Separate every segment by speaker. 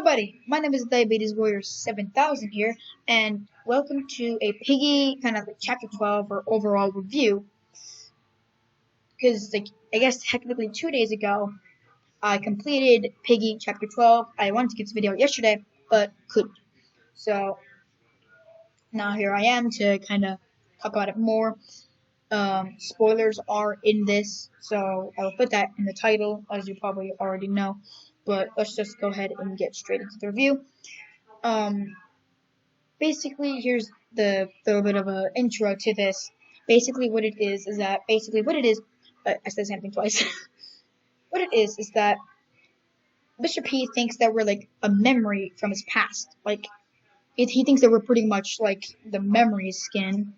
Speaker 1: everybody, my name is Diabetes Warrior 7000 here, and welcome to a Piggy kind of like chapter 12 or overall review. Because I guess technically 2 days ago, I completed Piggy chapter 12. I wanted to get this video out yesterday, but couldn't. So now here I am to kind of talk about it more. Spoilers are in this, so I will put that in the title, as you probably already know. But let's just go ahead and get straight into the review. Basically, here's the little bit of an intro to this. Basically, what it is that I said the same thing twice. What it is that Mr. P thinks that we're like a memory from his past. He thinks that we're pretty much like the memory skin.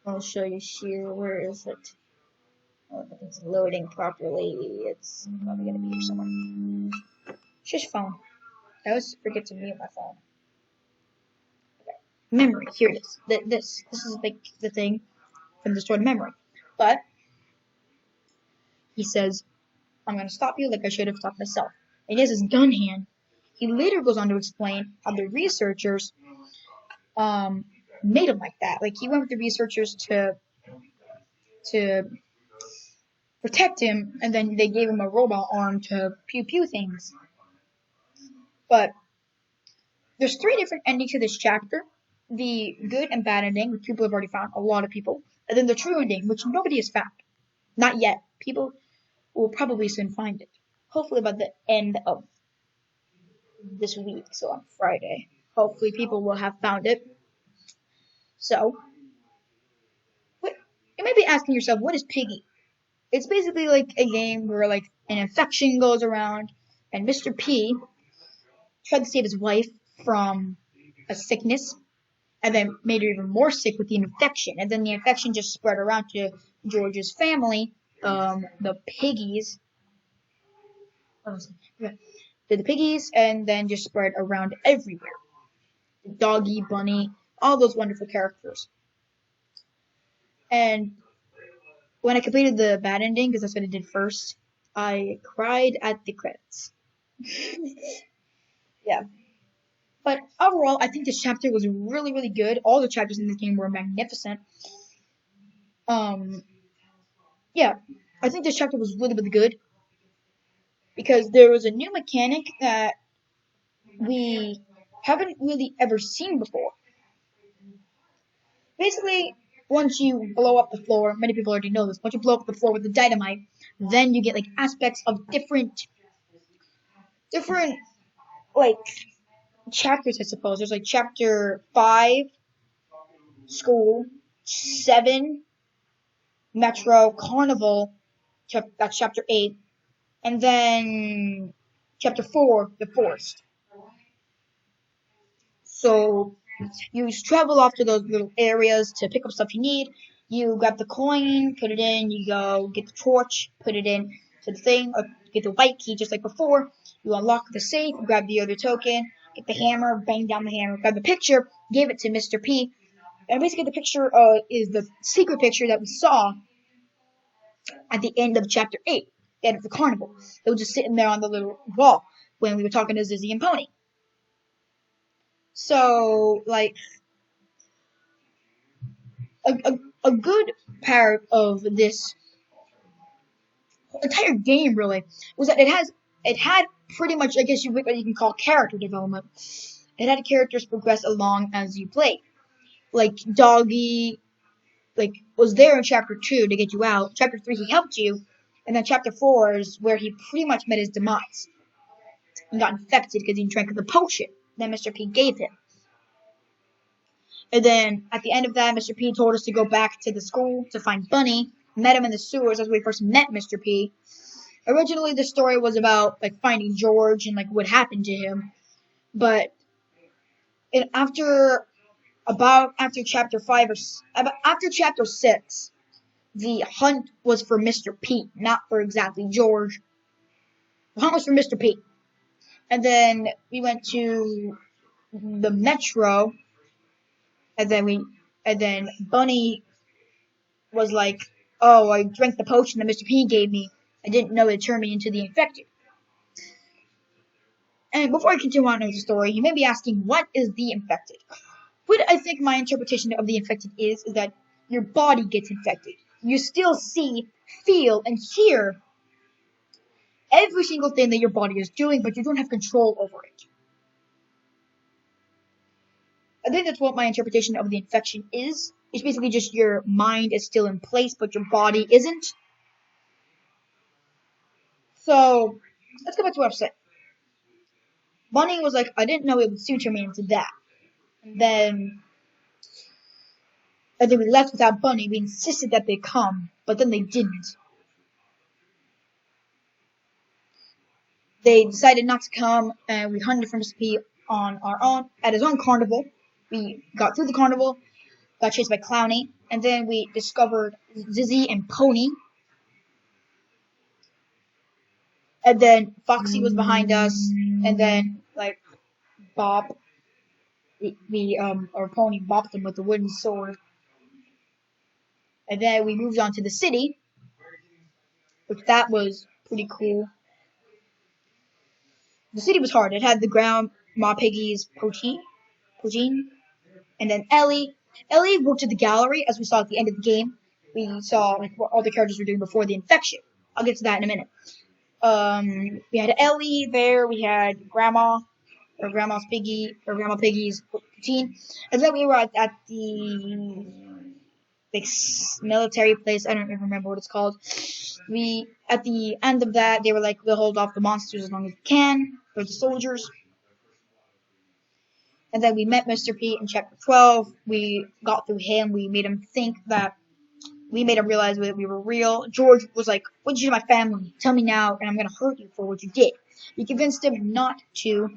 Speaker 1: I'll show you here. Where is it? Oh, if it's loading properly, it's probably gonna be here somewhere. Shush phone. I always forget to mute my phone. Okay. Memory. Here it is. This is like the thing from the stored memory. But he says, "I'm gonna stop you like I should have stopped myself." And he has his gun hand. He later goes on to explain how the researchers made him like that. Like he went with the researchers to protect him, and then they gave him a robot arm to pew things. But there's 3 different endings to this chapter. The good and bad ending, which people have already found, a lot of people. And then the true ending, which nobody has found. Not yet. People will probably soon find it. Hopefully by the end of this week, so on Friday. Hopefully people will have found it. So, you may be asking yourself, what is Piggy? It's basically like a game where like an infection goes around, and Mr. P tried to save his wife from a sickness, and then made her even more sick with the infection. And then the infection just spread around to George's family, the Piggies. The Piggies, and then just spread around everywhere. The Doggy, Bunny, all those wonderful characters. And when I completed the bad ending, because that's what I did first, I cried at the credits. Yeah. But overall, I think this chapter was really, really good. All the chapters in this game were magnificent. Yeah, I think this chapter was really, really good. Because there was a new mechanic that we haven't really ever seen before. Basically, once you blow up the floor, many people already know this, once you blow up the floor with the dynamite, then you get like aspects of different like chapters, I suppose. There's like chapter 5, school, 7, metro, carnival, that's chapter 8, and then chapter 4, the forest. So you travel off to those little areas to pick up stuff you need. You grab the coin, put it in, you go get the torch, put it in to the thing, or get the white key just like before. You unlock the safe, grab the other token, get the hammer, bang down the hammer, grab the picture, give it to Mr. P. And basically the picture is the secret picture that we saw at the end of chapter 8, the end of the carnival. It was just sitting there on the little wall when we were talking to Zizzy and Pony. So, like, a good part of this entire game, really, was that it had pretty much, I guess what you can call character development. It had characters progress along as you played. Like, Doggy, was there in chapter 2 to get you out. Chapter 3, he helped you. And then chapter 4 is where he pretty much met his demise. He got infected because he drank the potion that Mr. P gave him. And then, at the end of that, Mr. P told us to go back to the school to find Bunny. Met him in the sewers. That's where we first met Mr. P. Originally, the story was about, finding George and, what happened to him. But, after chapter 5 after chapter 6, the hunt was for Mr. P, not for exactly George. The hunt was for Mr. P. And then, we went to the metro. And then Bunny was like, "Oh, I drank the potion that Mr. P gave me. I didn't know it turned me into the infected." And before I continue on with the story, you may be asking, what is the infected? What I think my interpretation of the infected is that your body gets infected. You still see, feel, and hear every single thing that your body is doing, but you don't have control over it. I think that's what my interpretation of the infection is. It's basically just your mind is still in place, but your body isn't. So, let's go back to what I've said. Bunny was like, I didn't know it would suture me into that. And then we left without Bunny. We insisted that they come, but then they didn't. They decided not to come, and we hunted for Mr. P on our own, at his own carnival. We got through the carnival, got chased by Clowny, and then we discovered Zizzy and Pony. And then Foxy was behind us, and then, like, Bob, or Pony bopped him with a wooden sword. And then we moved on to the city, which that was pretty cool. The city was hard. It had the Grandma Piggy's poutine, and then Ellie. Ellie worked at the gallery, as we saw at the end of the game. We saw like what all the characters were doing before the infection. I'll get to that in a minute. We had Ellie there. We had Grandma Piggy's poutine, and then we were at the military place. I don't even remember what it's called. At the end of that, they were like, we'll hold off the monsters as long as we can, or the soldiers. And then we met Mr. P in chapter 12. We got through him. We made him realize that we were real. George was like, what did you do to my family? Tell me now, and I'm going to hurt you for what you did. We convinced him not to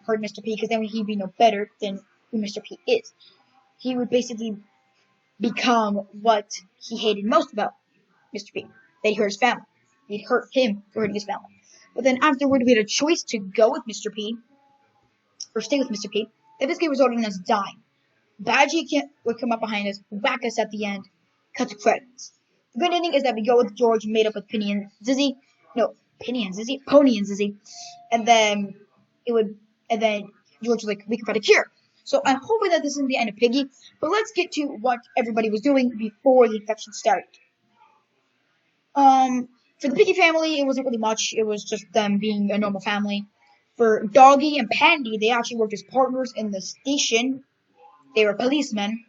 Speaker 1: hurt Mr. P, because then he'd be no better than who Mr. P is. He would basically become what he hated most about Mr. P. That he hurt his family. He'd hurt him for hurting his family. But then afterward, we had a choice to go with Mr. P, or stay with Mr. P. That basically resulted in us dying. Badgie would come up behind us, whack us at the end, cut to credits. The good ending is that we go with George, made up with Pony and Zizzy. And then George was like, we can find a cure. So I'm hoping that this isn't the end of Piggy, but let's get to what everybody was doing before the infection started. For the Piggy family, it wasn't really much. It was just them being a normal family. For Doggy and Pandy, they actually worked as partners in the station. They were policemen.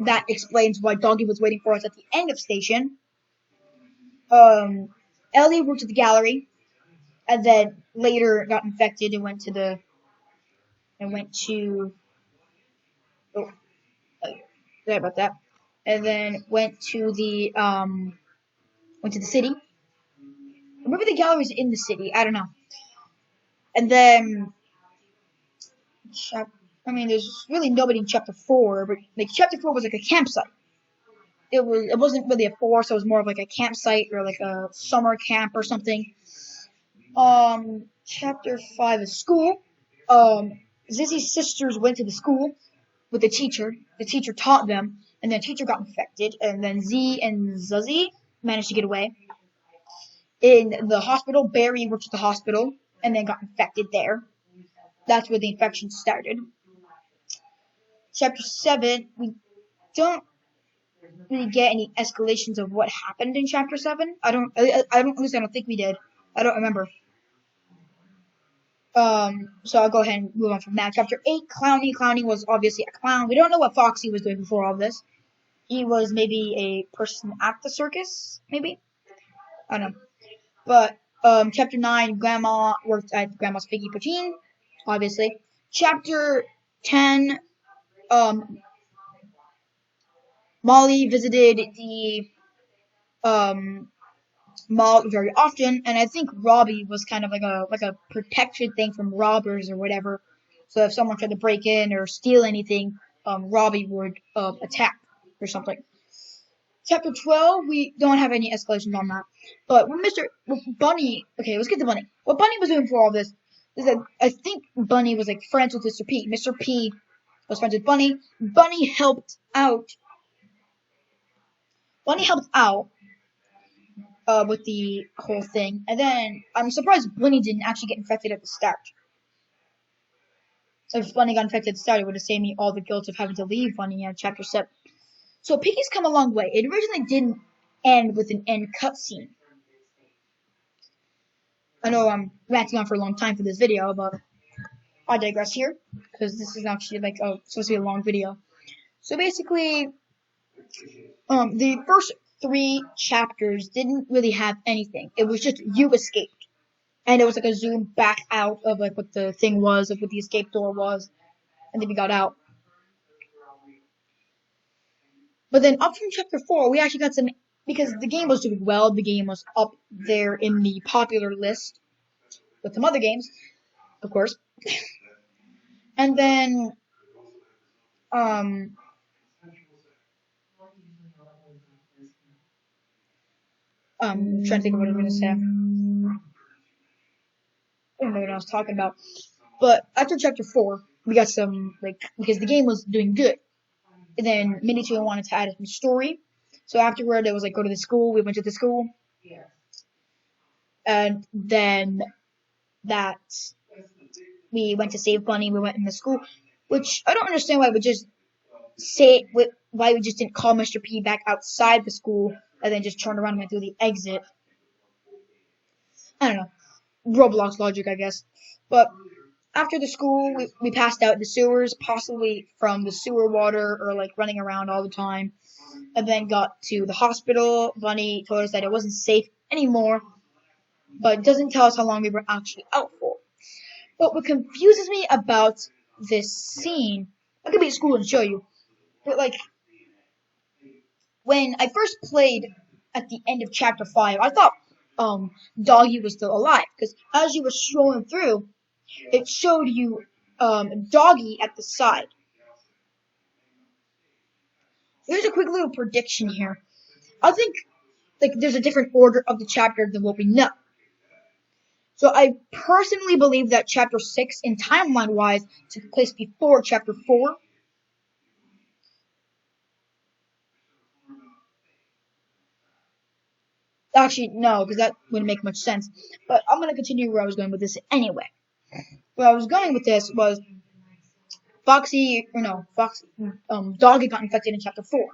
Speaker 1: That explains why Doggy was waiting for us at the end of station. Ellie worked at the gallery, and then later got infected and went to sorry about that. And then went to the city. Maybe the gallery's in the city. I don't know. And then, there's really nobody in chapter 4, but like chapter 4 was like a campsite. It wasn't really a forest, so it was more of like a campsite or like a summer camp or something. Chapter 5 is school. Zizzy's sisters went to the school with the teacher. The teacher taught them, and then the teacher got infected, and then Z and Zuzzy managed to get away. In the hospital, Barry worked at the hospital, and then got infected there. That's where the infection started. Chapter 7, we don't really get any escalations of what happened in chapter 7. I don't think we did. I don't remember. So I'll go ahead and move on from that. Chapter 8, Clowny. Clowny was obviously a clown. We don't know what Foxy was doing before all this. He was maybe a person at the circus, maybe? I don't know. But, chapter 9, Grandma worked at Grandma's Piggy poutine, obviously. Chapter 10, Molly visited the, mall very often, and I think Robbie was kind of like a protection thing from robbers or whatever. So if someone tried to break in or steal anything, Robbie would attack or something. Chapter 12, we don't have any escalations on that. But when Bunny, okay, let's get to Bunny. What Bunny was doing for all this is that I think Bunny was like friends with Mr. P. Mr. P was friends with Bunny. Bunny helped out with the whole thing, and then I'm surprised Bunny didn't actually get infected at the start. So if Bunny got infected at the start, it would have saved me all the guilt of having to leave Bunny at chapter 7. So Piggy's come a long way. It originally didn't end with an end cutscene. I know I'm ranting on for a long time for this video, but I digress here, because this is actually like supposed to be a long video. So basically, the first 3 chapters didn't really have anything. It was just you escaped, and it was like a zoom back out of like what the thing was, of what the escape door was, and then we got out. But then up from chapter 4, we actually got some, because the game was doing well. The game was up there in the popular list with some other games, of course. And then, trying to think of what I'm going to say. I don't know what I was talking about. But after chapter 4, we got some, because the game was doing good. And then Mini2 wanted to add some story. So afterward, it was like, go to the school. We went to the school. And then we went to save Bunny. We went in the school, which I don't understand why we just why we just didn't call Mr. P back outside the school and then just turned around and went through the exit. I don't know. Roblox logic, I guess. But after the school, we passed out in the sewers, possibly from the sewer water or like running around all the time. And then got to the hospital. Bunny told us that it wasn't safe anymore, but it doesn't tell us how long we were actually out for. But what confuses me about this scene, I could be at school and show you, but like, when I first played at the end of chapter 5, I thought Doggy was still alive, because as you were scrolling through, it showed you Doggy at the side. There's a quick little prediction here. I think there's a different order of the chapter than what we know. So I personally believe that chapter 6, in timeline-wise, took place before chapter 4. Actually, no, because that wouldn't make much sense. But I'm going to continue where I was going with this anyway. Where I was going with this was Doggy got infected in chapter 4.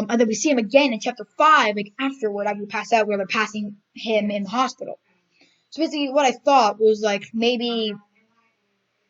Speaker 1: And then we see him again in chapter 5, like afterward, after we pass out, where they're passing him in the hospital. So basically, what I thought was like, maybe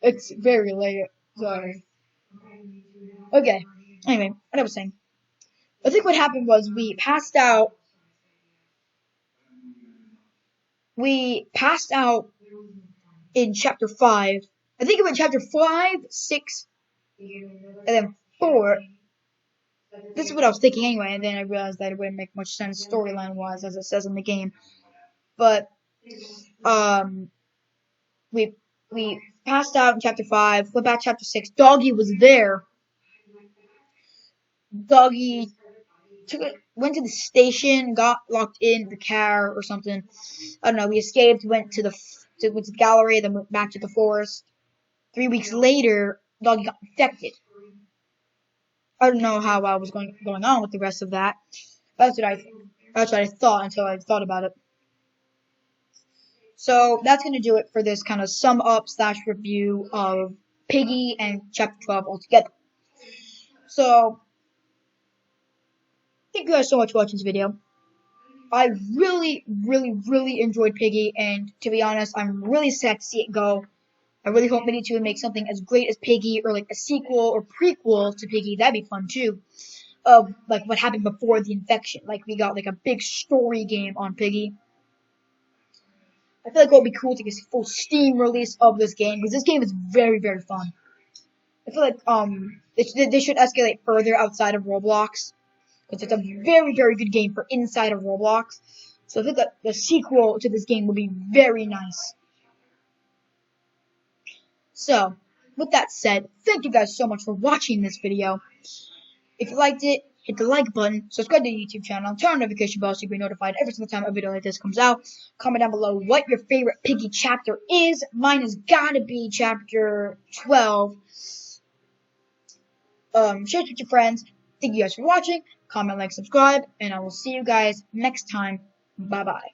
Speaker 1: it's very late. Sorry. Okay. Anyway, what I was saying. I think what happened was we passed out. We passed out in chapter 5. I think it went chapter 5, 6, and then 4. This is what I was thinking anyway, and then I realized that it wouldn't make much sense storyline-wise, as it says in the game. But we passed out in chapter 5, went back to chapter 6. Doggy was there. Doggy went to the station, got locked in the car or something. I don't know. We escaped, went to the gallery, then went back to the forest. 3 weeks later, Doggy got infected. I don't know how I was going on with the rest of that. That's what I thought until I thought about it. So that's going to do it for this kind of sum up / review of Piggy and chapter 12 altogether. So thank you guys so much for watching this video. I really, really, really enjoyed Piggy, and to be honest, I'm really sad to see it go. I really hope Mini2 would make something as great as Piggy, or like a sequel or prequel to Piggy. That'd be fun too. Like what happened before the infection. Like we got like a big story game on Piggy. I feel like it would be cool to get a full Steam release of this game, because this game is very, very fun. I feel like they should escalate further outside of Roblox, because it's a very, very good game for inside of Roblox. So I think that the sequel to this game would be very nice. So, with that said, thank you guys so much for watching this video. If you liked it, hit the like button, subscribe to the YouTube channel, turn on notification bell so you can be notified every single time a video like this comes out. Comment down below what your favorite Piggy chapter is. Mine has gotta be chapter 12. Share it with your friends. Thank you guys for watching. Comment, like, subscribe, and I will see you guys next time. Bye-bye.